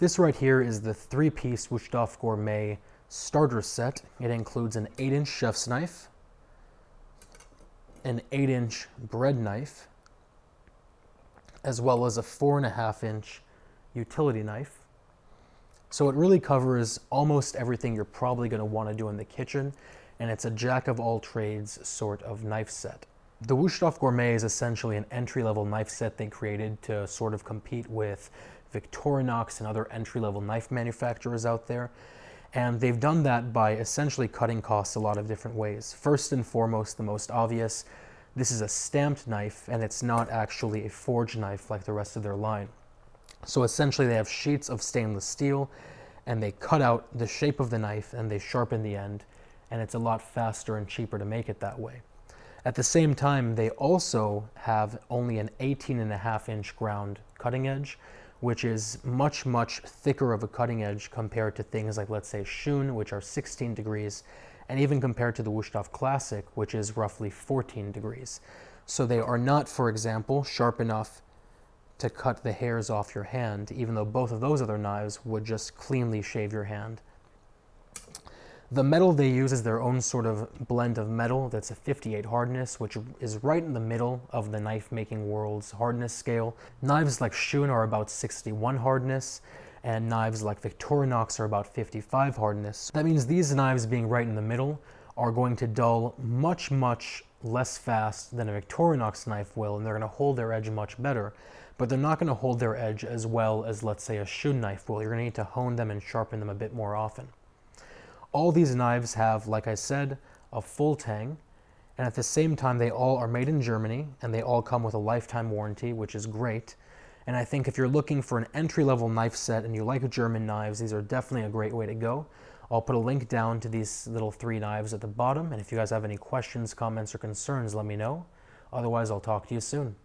This right here is the 3-piece Wusthof Gourmet starter set. It includes an 8-inch chef's knife, an 8-inch bread knife, as well as a 4.5-inch utility knife. So it really covers almost everything you're probably going to want to do in the kitchen, and it's a jack-of-all-trades sort of knife set. The Wusthof Gourmet is essentially an entry-level knife set they created to sort of compete with Victorinox and other entry-level knife manufacturers out there. And they've done that by essentially cutting costs a lot of different ways. First and foremost, the most obvious, this is a stamped knife, and it's not actually a forged knife like the rest of their line. So essentially they have sheets of stainless steel, and they cut out the shape of the knife and they sharpen the end, and it's a lot faster and cheaper to make it that way. At the same time, they also have only an 18.5-inch ground cutting edge, which is much, much thicker of a cutting edge compared to things like, let's say, Shun, which are 16 degrees, and even compared to the Wusthof Classic, which is roughly 14 degrees. So they are not, for example, sharp enough to cut the hairs off your hand, even though both of those other knives would just cleanly shave your hand. The metal they use is their own sort of blend of metal that's a 58 hardness, which is right in the middle of the knife-making world's hardness scale. Knives like Shun are about 61 hardness, and knives like Victorinox are about 55 hardness. That means these knives being right in the middle are going to dull much, much less fast than a Victorinox knife will, and they're going to hold their edge much better. But they're not going to hold their edge as well as, let's say, a Shun knife will. You're going to need to hone them and sharpen them a bit more often. All these knives have, like I said, a full tang, and at the same time they all are made in Germany, and they all come with a lifetime warranty, which is great. And I think if you're looking for an entry-level knife set and you like German knives, these are definitely a great way to go. I'll put a link down to these little 3 knives at the bottom, and if you guys have any questions, comments, or concerns, let me know. Otherwise, I'll talk to you soon.